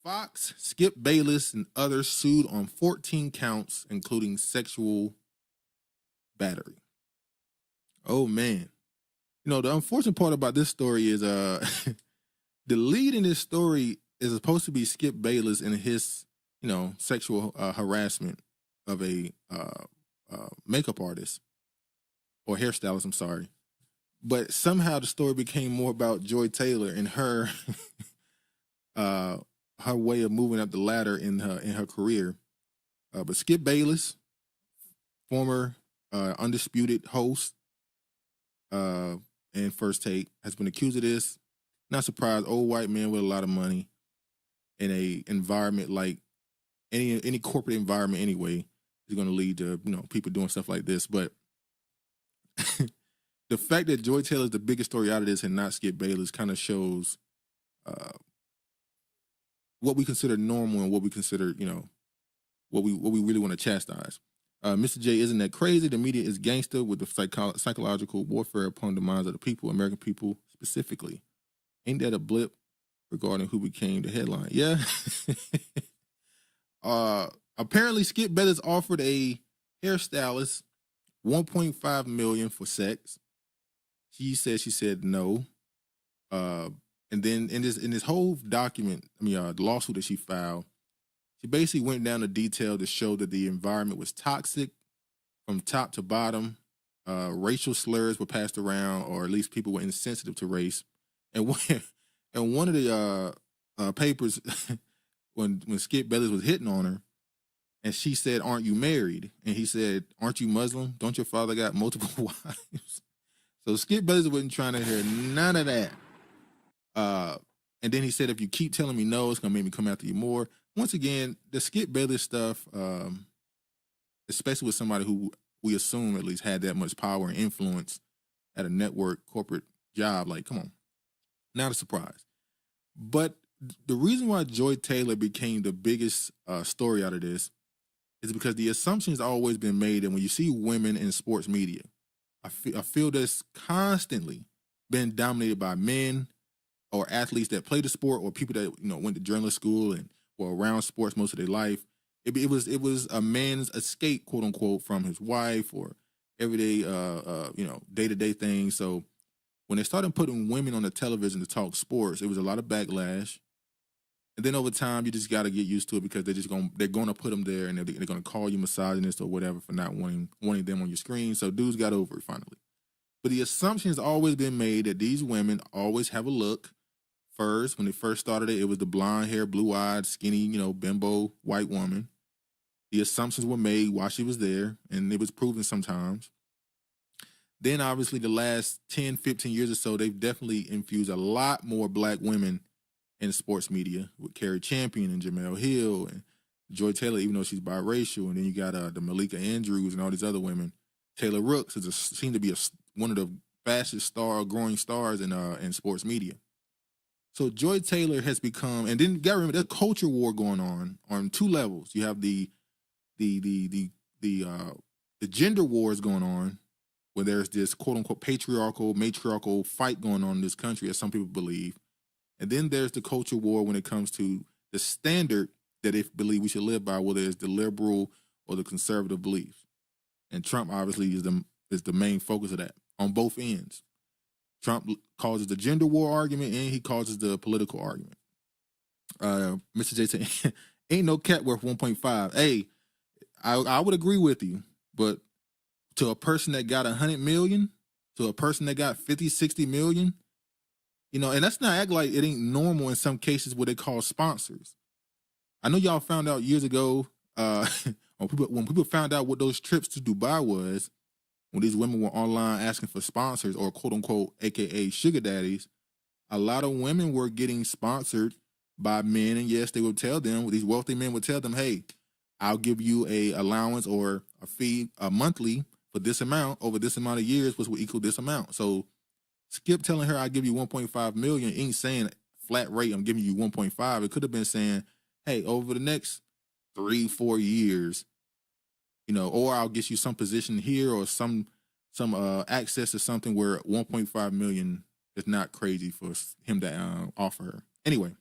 Fox, Skip Bayless, and others sued on 14 counts, including sexual battery. Oh man. The unfortunate part about this story is the lead in this story is supposed to be Skip Bayless and his, sexual harassment of a makeup artist or hairstylist, I'm sorry. But somehow the story became more about Joy Taylor and her her way of moving up the ladder in her career. But Skip Bayless, former undisputed host and First Take, has been accused of this. Not surprised, old white man with a lot of money in a environment like any corporate environment anyway is going to lead to people doing stuff like this. But the fact that Joy Taylor is the biggest story out of this and not Skip Bayless kind of shows what we consider normal and what we consider, what we really want to chastise. Mr. J, isn't that crazy? The media is gangster with the psychological warfare upon the minds of the people, American people specifically. Ain't that a blip regarding who became the headline? Yeah. Apparently, Skip Bayless offered a hairstylist $1.5 million for sex. She said no. And then in this whole document, the lawsuit that she filed, she basically went down to detail to show that the environment was toxic from top to bottom. Racial slurs were passed around, or at least people were insensitive to race. And one of the papers, when Skip Bayless was hitting on her, and she said, "Aren't you married?" And he said, "Aren't you Muslim? Don't your father got multiple wives?" So Skip Bayless wasn't trying to hear none of that. And then he said, "If you keep telling me no, it's gonna make me come after you more." Once again, the Skip Bayless stuff, especially with somebody who we assume at least had that much power and influence at a network corporate job, like, come on, not a surprise. But the reason why Joy Taylor became the biggest story out of this is because the assumption has always been made that when you see women in sports media, I feel that's constantly been dominated by men or athletes that play the sport, or people that went to journalist school and were around sports most of their life. It was a man's escape, quote unquote, from his wife or everyday day-to-day things. So when they started putting women on the television to talk sports, it was a lot of backlash. And then over time, you just got to get used to it because they're gonna put them there, and they're gonna call you misogynist or whatever for not wanting them on your screen. So dudes got over it finally. But the assumption has always been made that these women always have a look. First, when they first started it was the blonde hair, blue-eyed, skinny, bimbo white woman. The assumptions were made while she was there, and it was proven sometimes. Then, obviously, the last 10, 15 years or so, they've definitely infused a lot more black women in sports media with Carrie Champion and Jamel Hill and Joy Taylor, even though she's biracial. And then you got the Malika Andrews and all these other women. Taylor Rooks seemed to be one of the fastest growing stars in sports media. So Joy Taylor has become, and then you gotta remember, there's a culture war going on two levels. You have the gender wars going on, where there's this quote unquote matriarchal fight going on in this country, as some people believe. And then there's the culture war when it comes to the standard that they believe we should live by, whether it's the liberal or the conservative beliefs. And Trump obviously is the main focus of that on both ends. Trump causes the gender war argument, and he causes the political argument. Mr. J said, "Ain't no cat worth 1.5." Hey, I would agree with you, but to a person that got 100 million, to a person that got 50, 60 million, and let's not act like it ain't normal in some cases what they call sponsors. I know y'all found out years ago, when people found out what those trips to Dubai was, when these women were online asking for sponsors, or quote unquote, AKA sugar daddies, a lot of women were getting sponsored by men. And yes, they would tell them, these wealthy men would tell them, "Hey, I'll give you a allowance or a fee monthly for this amount over this amount of years, which will equal this amount." So Skip telling her, "I'll give you 1.5 million," ain't saying flat rate, "I'm giving you 1.5. It could have been saying, "Hey, over the next 3-4 years, or I'll get you some position here or some access to something where 1.5 million is not crazy for him to offer her." Anyway,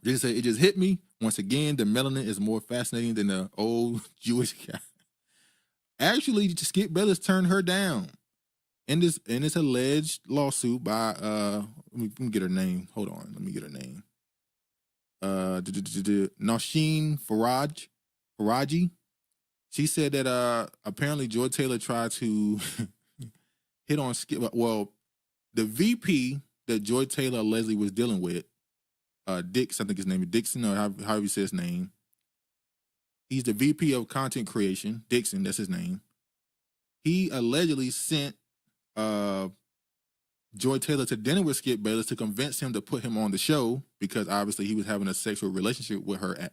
They say it just hit me once again. The melanin is more fascinating than the old Jewish guy. Actually, Skip Bayless turned her down in this alleged lawsuit by let me get her name. Hold on, let me get her name. Nashin Faraji. She said that apparently Joy Taylor tried to hit on Skip. Well, the VP that Joy Taylor allegedly was dealing with, Dix, I think his name is Dixon, or however you say his name. He's the VP of content creation, Dixon, that's his name. He allegedly sent Joy Taylor to dinner with Skip Bayless to convince him to put him on the show because obviously he was having a sexual relationship with her,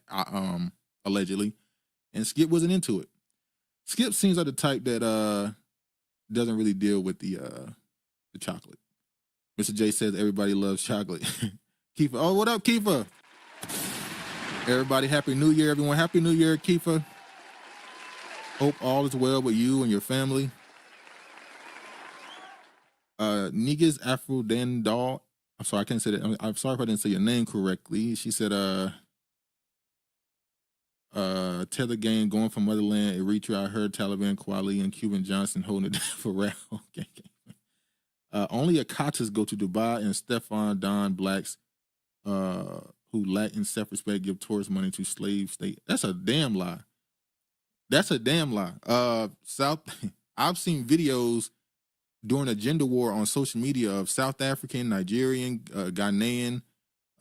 allegedly, and Skip wasn't into it. Skip seems like the type that doesn't really deal with the chocolate. Mr. J says everybody loves chocolate. Kiefer, oh, what up, Kiefer? Everybody, Happy New Year, everyone. Happy New Year, Kiefer. Hope all is well with you and your family. Niggas Afro Dan Doll. I'm sorry, I can't say that. I'm sorry if I didn't say your name correctly. She said, Tether gang going from motherland, Eritrea. I heard Taliban, Kwali, and Cuban Johnson holding it down for rap. Okay. Only Akatas go to Dubai, and Stefan Don Blacks, who lack in self-respect, give tourist money to slave state. That's a damn lie. That's a damn lie. I've seen videos during a gender war on social media of South African, Nigerian, Ghanaian,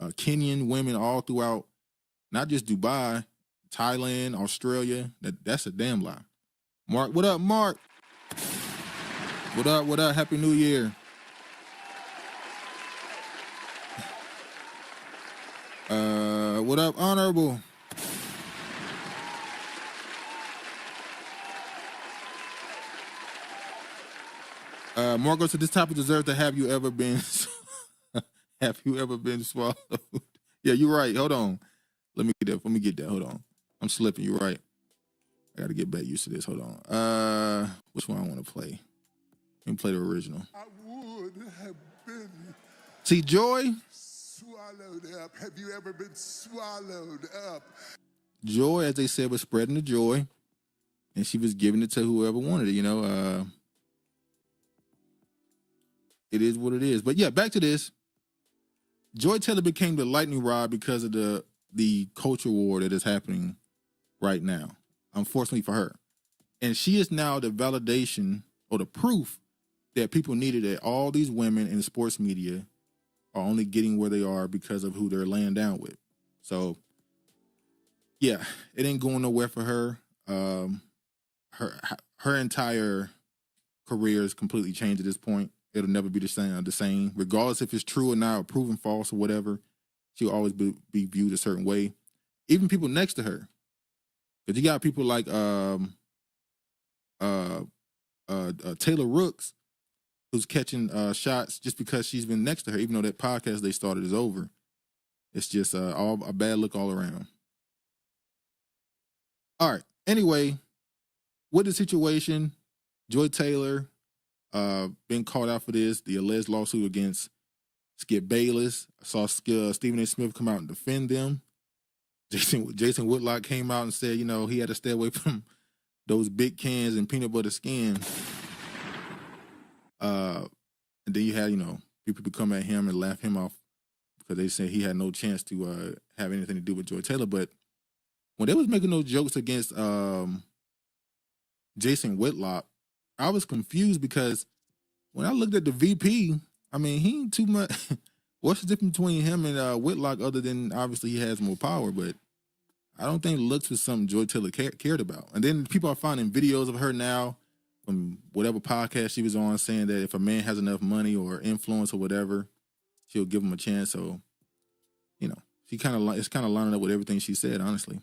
Kenyan women all throughout, not just Dubai, Thailand, Australia. That's a damn lie. Mark, what up, Mark? What up, what up? Happy New Year. What up, Honorable? Margot said this topic deserves to have you ever been swallowed? Yeah, you're right. Hold on. Let me get that. Hold on. I'm slipping. You're right. I gotta get back used to this. Hold on. Which one I want to play? Let me play the original. I would have been. See, Joy. Swallowed up. Have you ever been swallowed up? Joy, as they said, was spreading the joy, and she was giving it to whoever wanted it. You know. It is what it is. But yeah, back to this. Joy Taylor became the lightning rod because of the culture war that is happening right now, unfortunately for her. And she is now the validation or the proof that people needed, that all these women in sports media are only getting where they are because of who they're laying down with. So, yeah, it ain't going nowhere for her. Her entire career is completely changed at this point. It'll never be the same, regardless if it's true or not, or proven false or whatever. She'll always be viewed a certain way. Even people next to her, because you got people like Taylor Rooks, who's catching shots just because she's been next to her, even though that podcast they started is over. It's just all a bad look all around. All right. Anyway, with the situation, Joy Taylor been called out for this, the alleged lawsuit against Skip Bayless. I saw Stephen A. Smith come out and defend them. Jason Whitlock came out and said, you know, he had to stay away from those big cans and peanut butter skin. And then you had, you know, people come at him and laugh him off because they said he had no chance to have anything to do with Joy Taylor. But when they was making those jokes against Jason Whitlock, I was confused because when I looked at the VP, I mean, he ain't too much. What's the difference between him and Whitlock other than obviously he has more power? But I don't think looks was something Joy Taylor cared about. And then people are finding videos of her now from whatever podcast she was on saying that if a man has enough money or influence or whatever, she'll give him a chance. So, you know, it's kind of lining up with everything she said, honestly.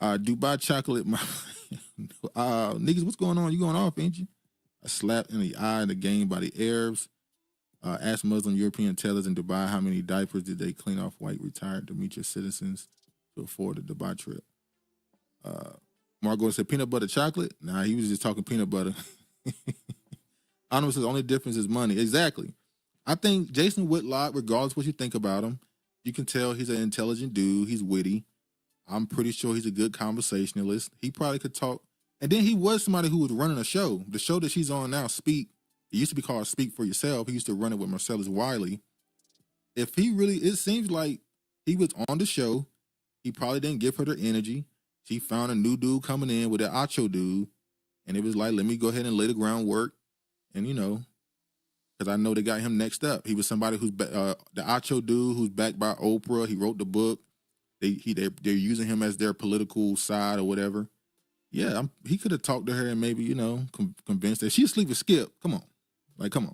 Dubai chocolate, niggas, what's going on? You going off, ain't you? A slap in the eye in the game by the Arabs. Ask Muslim European tellers in Dubai how many diapers did they clean off white retired Demetrius citizens to afford the Dubai trip. Margot said peanut butter chocolate. Nah, he was just talking peanut butter. Anonymous says the only difference is money. Exactly. I think Jason Whitlock, regardless what you think about him, You can tell he's an intelligent dude. He's witty. I'm pretty sure he's a good conversationalist. He probably could talk. And then he was somebody who was running a show. The show that she's on now, Speak, it used to be called Speak for Yourself. He used to run it with Marcellus Wiley. If he really, it seems like he was on the show. He probably didn't give her the energy. She found a new dude coming in with an Acho dude. And it was like, let me go ahead and lay the groundwork. And, you know, because I know they got him next up. He was somebody who's, the Acho dude who's backed by Oprah. He wrote the book. They're using him as their political side or whatever. Yeah, he could have talked to her and maybe, you know, convinced her. She asleep with Skip. Come on. Like, come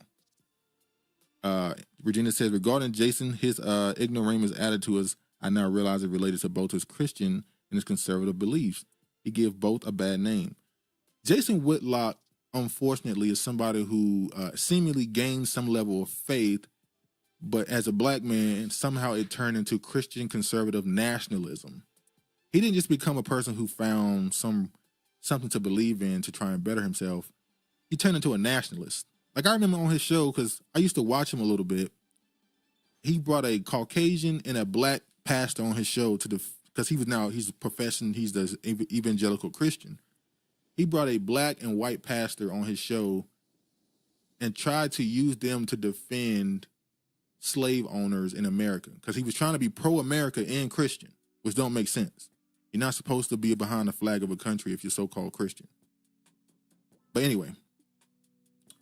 on. Regina says, regarding Jason, his ignoramus attitude, I now realize it related to both his Christian and his conservative beliefs. He gives both a bad name. Jason Whitlock, unfortunately, is somebody who seemingly gained some level of faith, but as a black man, somehow it turned into Christian conservative nationalism. He didn't just become a person who found something to believe in to try and better himself. He turned into a nationalist. Like, I remember on his show, because I used to watch him a little bit, he brought a Caucasian and a black pastor on his show because he's a profession, he's the evangelical Christian. He brought a black and white pastor on his show and tried to use them to defend slave owners in America, because he was trying to be pro-America and Christian, which don't make sense. You're not supposed to be behind the flag of a country if you're so-called Christian. But anyway,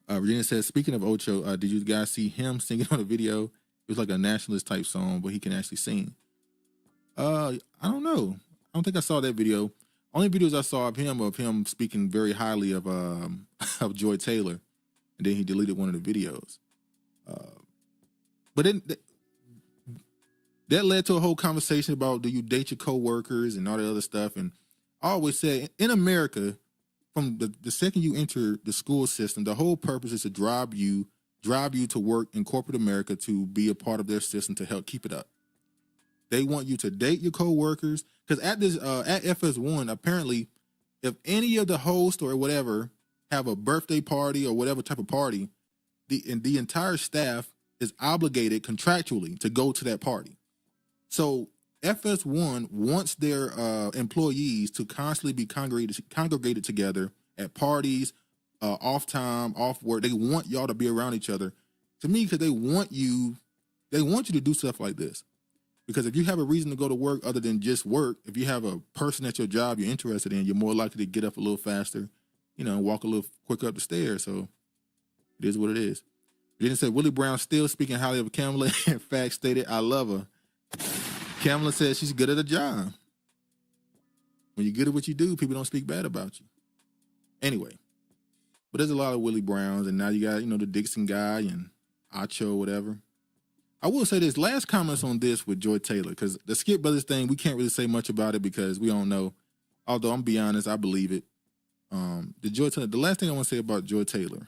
Regina says, speaking of Ocho, did you guys see him singing on a video? It was like a nationalist type song, but he can actually sing. I don't know. I don't think I saw that video. Only videos I saw of him speaking very highly of Joy Taylor, and then he deleted one of the videos. But then that led to a whole conversation about, do you date your coworkers and all that other stuff. And I always say, in America, from the second you enter the school system, the whole purpose is to drive you to work in corporate America, to be a part of their system, to help keep it up. They want you to date your coworkers, because at FS1, apparently, if any of the hosts or whatever have a birthday party or whatever type of party, the entire staff is obligated contractually to go to that party. So FS1 wants their employees to constantly be congregated together at parties, off time, off work. They want y'all to be around each other. To me, because they want you to do stuff like this. Because if you have a reason to go to work other than just work, if you have a person at your job you're interested in, you're more likely to get up a little faster, you know, and walk a little quicker up the stairs. So it is what it is. Then said, Willie Brown still speaking highly of Kamala. In fact, stated, I love her. Kamala says she's good at her job. When you're good at what you do, people don't speak bad about you. Anyway, but there's a lot of Willie Browns, and now you got, you know, the Dixon guy and Acho, whatever. I will say this, last comments on this with Joy Taylor, because the Skip Brothers thing, we can't really say much about it because we don't know. Although I'm be honest, I believe it. The last thing I want to say about Joy Taylor,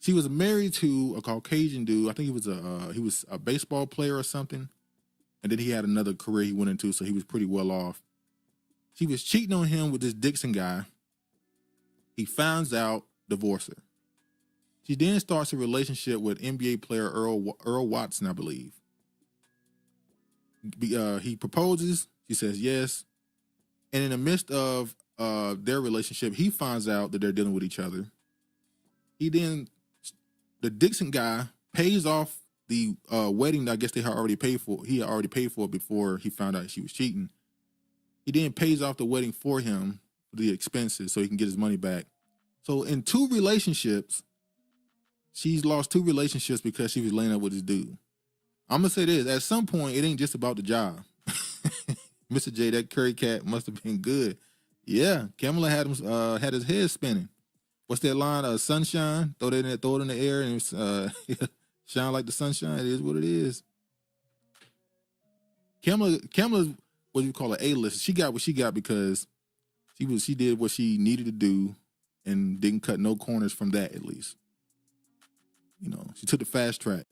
she was married to a Caucasian dude. I think he was a baseball player or something, and then he had another career he went into, so he was pretty well off. She was cheating on him with this Dixon guy. He finds out, divorced her. She then starts a relationship with NBA player Earl Watson, I believe. He proposes. She says yes. And in the midst of their relationship, he finds out that they're dealing with each other. The Dixon guy pays off the wedding that I guess they had already paid for. He had already paid for it before he found out she was cheating. He then pays off the wedding for him, for the expenses, so he can get his money back. So in two relationships, she's lost two relationships because she was laying up with this dude. I'm going to say this. At some point, it ain't just about the job. Mr. J, that curry cat must have been good. Yeah, Kamala had him had his head spinning. What's that line? Sunshine, throw it in the air and shine like the sunshine. It is what it is. Kamala's what you call an A-list. She got what she got because she did what she needed to do and didn't cut no corners from that, at least. You know, she took the fast track.